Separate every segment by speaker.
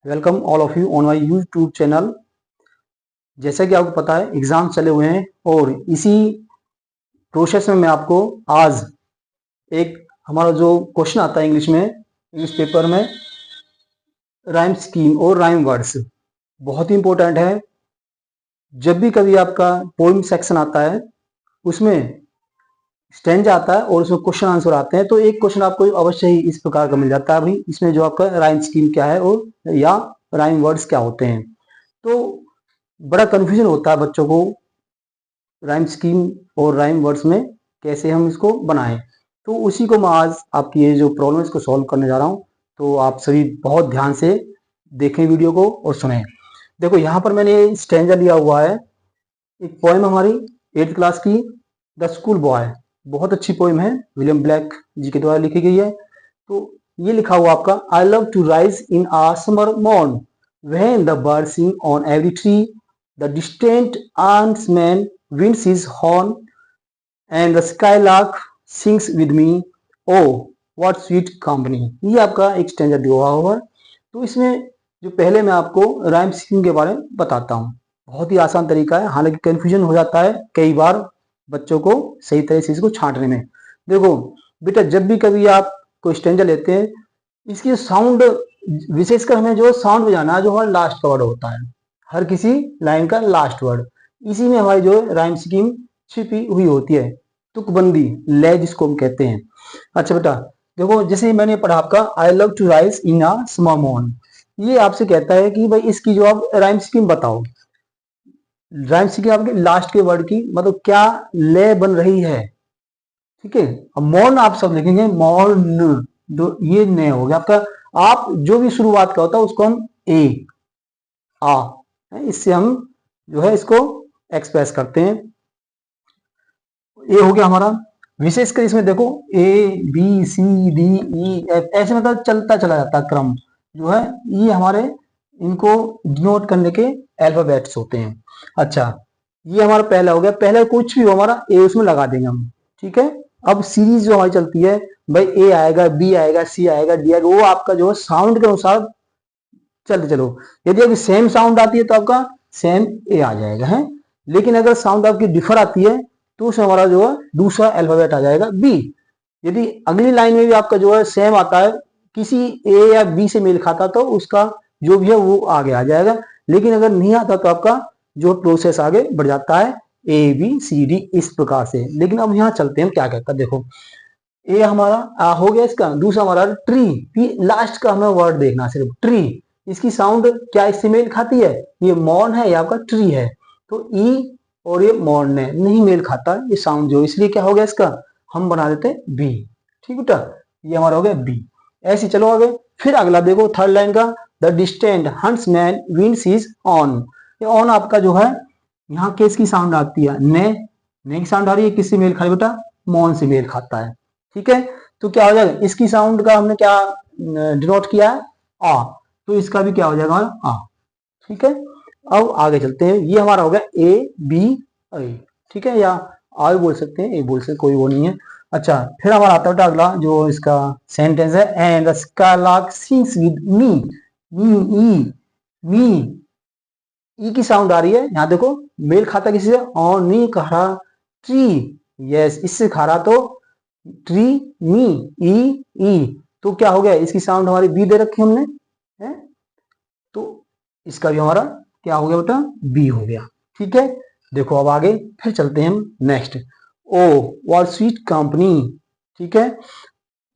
Speaker 1: Welcome all of you on my YouTube channel. जैसा कि आपको पता है एग्जाम चले हुए हैं और इसी प्रोसेस में मैं आपको आज एक हमारा जो क्वेश्चन आता है इंग्लिश पेपर में राइम स्कीम और राइम वर्ड्स बहुत ही इंपॉर्टेंट है। जब भी कभी आपका पोइम सेक्शन आता है उसमें स्टैंजा आता है और उसमें क्वेश्चन आंसर आते हैं, तो एक क्वेश्चन आपको अवश्य ही इस प्रकार का मिल जाता है भाई इसमें जो आपका राइम स्कीम क्या है और या राइम वर्ड्स क्या होते हैं। तो बड़ा कंफ्यूजन होता है बच्चों को राइम स्कीम और राइम वर्ड्स में कैसे हम इसको बनाएं। तो उसी को मैं आज आपकी ये जो प्रॉब्लम है इसको सॉल्व करने जा रहा हूं। तो आप सभी बहुत ध्यान से देखें वीडियो को और सुनें। देखो यहाँ पर मैंने स्टैंजा लिया हुआ है, एक पोएम हमारी 8th क्लास की द स्कूल बॉय, बहुत अच्छी पोएम है, विलियम ब्लैक जी के द्वारा लिखी गई है। तो ये लिखा हुआ आपका I love to rise in a summer morn when the bird sing on every tree the distant armsman winds his horn and the skylark sings with me, oh what sweet company। ये आपका एक stanza दिया हुआ है। तो इसमें जो पहले मैं आपको राइम स्कीम के बारे में बताता हूँ। बहुत ही आसान तरीका है, हालांकि कंफ्यूजन हो जाता है कई बार बच्चों को सही तरह से इसको छांटने में। देखो बेटा, जब भी कभी आप कोई स्टैंजा लेते हैं इसकी साउंड, विशेषकर हमें जो साउंड बजाना है, जो हमारा लास्ट का वर्ड होता है, हर किसी लाइन का लास्ट वर्ड, इसी में हमारी जो राइम स्कीम छिपी हुई होती है, तुकबंदी, लय जिसको हम कहते हैं। अच्छा बेटा देखो, जैसे मैंने पढ़ा आपका I love to rise in a small morn, ये आपसे कहता है कि भाई इसकी जो आप राइम स्कीम बताओ। राइम स्कीम आपके लास्ट के वर्ड की मतलब क्या लय बन रही है, ठीक है। अब मॉर्न आप सब लिखेंगे मॉर्न, ये न हो गया आपका। आप जो भी शुरुआत का होता है उसको हम ए आ, इससे हम जो है इसको एक्सप्रेस करते हैं। ये हो गया हमारा। विशेषकर इसमें देखो A B C D E F ऐसे मतलब चलता चला जाता क्रम जो है, ये हमारे इनको डिनोट करने के अल्फाबेट्स होते हैं। अच्छा ये हमारा पहला हो गया, पहले कुछ भी हो हमारा ए उसमें लगा देंगे हम, ठीक है। अब सीरीज जो हमारी चलती है भाई ए आएगा, बी आएगा, सी आएगा, डी आएगा, वो आपका जो है साउंड के अनुसार चलते चलो। यदि अभी सेम साउंड आती है तो आपका सेम ए आ जाएगा है, लेकिन अगर साउंड आपकी डिफर आती है तो उसमें हमारा जो है दूसरा अल्फाबेट आ जाएगा बी। यदि अगली लाइन में भी आपका जो है सेम आता है, किसी ए या बी से मेल खाता, तो उसका जो भी है वो आगे आ जाएगा। लेकिन अगर नहीं आता तो आपका जो प्रोसेस आगे बढ़ जाता है ए बी सी डी इस प्रकार से। लेकिन अब यहाँ चलते हैं हम क्या कहता है। देखो ए हमारा हो गया, इसका दूसरा हमारा ट्री, लास्ट का हमें वर्ड देखना सिर्फ ट्री, इसकी साउंड क्या इससे मेल खाती है, ये मॉर्न है या आपका ट्री है, तो ई और ये मॉर्न है नहीं मेल खाता ये साउंड जो, इसलिए क्या हो गया इसका हम बना देते हैं बी, ठीक बेटा, ये हमारा हो गया बी। ऐसे चलो आगे, फिर अगला देखो थर्ड लाइन का the distant huntsman winds his on, ये ऑन आपका जो है यहाँ किसकी साउंड आती है, ने की साउंड आ रही है, किससे मेल खा रही बेटा, मॉर्न से मेल खाता है, ठीक है। तो क्या हो जाएगा, इसकी साउंड का हमने क्या डिनोट किया है आ, तो इसका भी क्या हो जाएगा आ, ठीक है। अब आगे चलते हैं, ये हमारा हो गया ए बी ए, ठीक है, या आ भी बोल सकते हैं, ए बोल सकते, कोई वो नहीं है। अच्छा फिर हमारा आता है अगला जो इसका सेंटेंस है, and the skylark sings with me, me ई की साउंड आ रही है, यहाँ देखो मेल खाता किसी से, और नी कहा ट्री, यस इससे खा रहा तो ट्री मी ई, तो क्या हो गया इसकी साउंड हमारी बी दे रखी हमने है, तो इसका भी हमारा क्या हो गया बेटा बी हो गया, ठीक है। देखो अब आगे फिर चलते हैं हम next, oh what sweet company, ठीक है।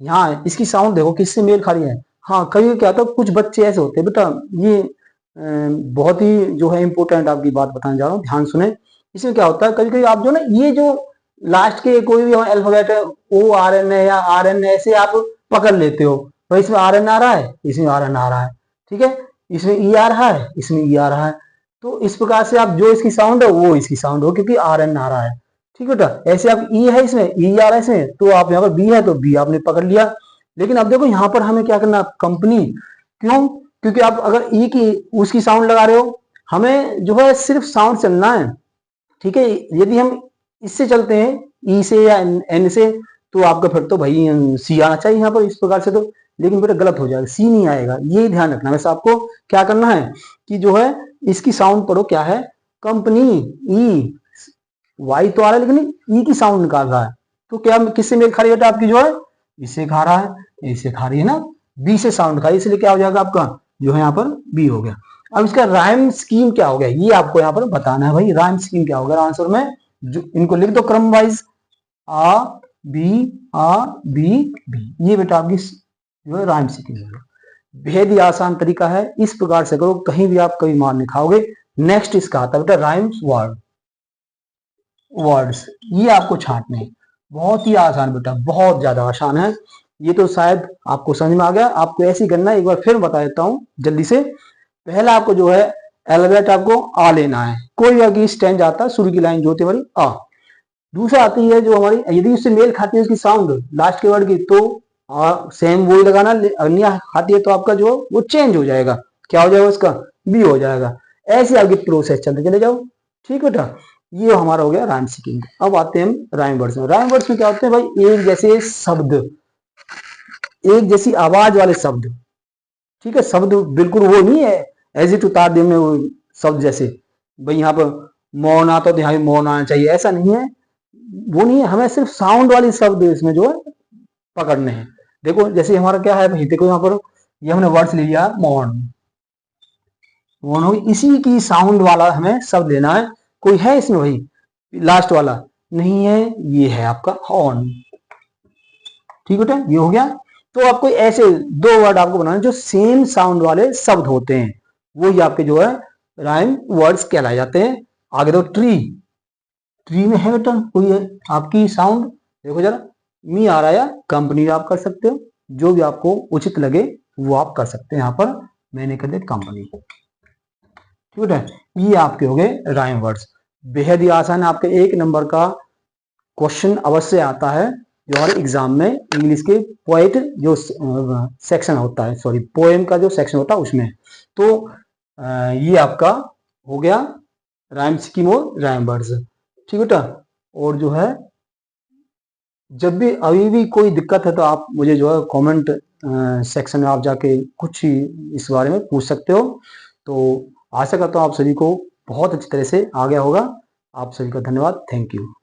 Speaker 1: यहाँ इसकी साउंड देखो किससे मेल खा रही है। हाँ कभी क्या होता है, कुछ बच्चे ऐसे होते हैं बेटा, ये बहुत ही जो है इंपॉर्टेंट आपकी बात बताने जा रहा हूँ, ध्यान सुने। इसमें क्या होता है कभी कभी आप जो ना ये जो लास्ट के कोई भी अल्फाबेट है ओ आर एन है या आर एन ऐसे आप पकड़ लेते हो, तो इसमें आर एन आ रहा है, इसमें आर एन आ रहा है, ठीक है, इसमें ई आ रहा है, इसमें ई आ रहा है, तो इस प्रकार से आप जो इसकी साउंड है वो इसकी साउंड हो, क्योंकि आर एन आ रहा है, ठीक है बेटा। ऐसे आप ई है इसमें ई आ रहा है इसमें, तो आप यहाँ पर बी है तो बी आपने पकड़ लिया। लेकिन अब देखो यहाँ पर हमें क्या करना, कंपनी, क्यों, क्योंकि आप अगर ई की उसकी साउंड लगा रहे हो, हमें जो है सिर्फ साउंड चलना है, ठीक है। यदि हम इससे चलते हैं ई से या एन से, तो आपका फिर तो भाई सी आना चाहिए यहाँ पर इस प्रकार से, तो लेकिन बेटा गलत हो जाएगा, सी नहीं आएगा, ये ध्यान रखना। वैसे आपको क्या करना है कि जो है इसकी साउंड पढ़ो, क्या है, कंपनी, ई, वाई तो आ रहा है लेकिन ई की साउंड निकाल रहा है, तो क्या किससे मेल खा रही है बेटा आपकी, जो है इससे खा रहा है, इससे खा रही है ना, बी से साउंड खाई, इसलिए क्या हो जाएगा आपका जो है यहाँ पर बी हो गया। अब इसका राइम स्कीम क्या हो गया, ये आपको यहाँ पर बताना है भाई, राइम स्कीम क्या होगा आंसर में, जो इनको लिख दो क्रम वाइज, आ बी बी, ये बेटा आपकी जो है राइम स्कीम है। बेहद ही आसान तरीका है, इस प्रकार से करो, कहीं भी आप कभी मार नहीं खाओगे। नेक्स्ट इसका आता है बेटा राइम्स वर्ड्स, ये आपको छांटने हैं, बहुत ही आसान बेटा, बहुत ज्यादा आसान है। ये तो शायद आपको समझ में आ गया, आपको ऐसी करना है, एक बार फिर बता देता हूं जल्दी से। पहला आपको जो है एल्फाबेट आपको आ लेना है, कोई अगर स्टैंड आता है, शुरू की लाइन जो होती है हमारी आ। दूसरा आती है जो हमारी, यदि उससे मेल खाती है उसकी साउंड लास्ट के वर्ड की, तो सेम वही लगाना, नहीं खाती है तो आपका जो वो चेंज हो जाएगा, क्या हो जाएगा उसका, बी हो जाएगा। ऐसे आगे प्रोसेस चलते चले जाओ, ठीक बेटा। ये हमारा हो गया राइम स्कीम। अब आते हैं हम राइम वर्ड्स में। राइम वर्ड्स में क्या होते हैं भाई, एक जैसे शब्द, एक जैसी आवाज वाले शब्द, ठीक है, शब्द बिल्कुल वो नहीं है एज इट उतार दे में वो शब्द, जैसे भाई यहाँ पर मौन आता तो यहाँ भी मौन आना चाहिए, ऐसा नहीं है, वो नहीं है, हमें सिर्फ साउंड वाली शब्द इसमें जो है पकड़ने हैं। देखो जैसे हमारा क्या है भाई, देखो यहाँ पर ये हमने वर्ड्स ले लिया मौन, मौन हो, इसी की साउंड वाला हमें शब्द लेना है। कोई है इसमें भाई लास्ट वाला, नहीं है, ये है आपका हॉर्न, ठीक बेटा, ये हो गया। तो आपको ऐसे दो वर्ड आपको बनाने जो सेम साउंड वाले शब्द होते हैं, वो ही आपके जो है राइम वर्ड्स कहलाए जाते हैं। आगे दो ट्री, ट्री में है बेटा कोई है आपकी साउंड, देखो जरा, मी आ रहा है, कंपनी आप कर सकते हो, जो भी आपको उचित लगे वो आप कर सकते हैं। यहाँ पर मैंने कर दिया कंपनी, ठीक है। ये आपके हो गए राइम वर्ड्स, बेहद ही आसान है। आपके 1 नंबर का क्वेश्चन अवश्य आता है जो हमारे एग्जाम में इंग्लिश के पोएट जो सेक्शन होता है, सॉरी पोएम का जो सेक्शन होता है उसमें। तो ये आपका हो गया राइम स्कीम और राइम वर्ड्स, ठीक बेटा। और जो है जब भी अभी भी कोई दिक्कत है तो आप मुझे जो है कमेंट सेक्शन में आप जाके कुछ ही इस बारे में पूछ सकते हो। तो आशा करता हूँ आप सभी को बहुत अच्छी तरह से आ गया होगा। आप सभी का धन्यवाद, थैंक यू।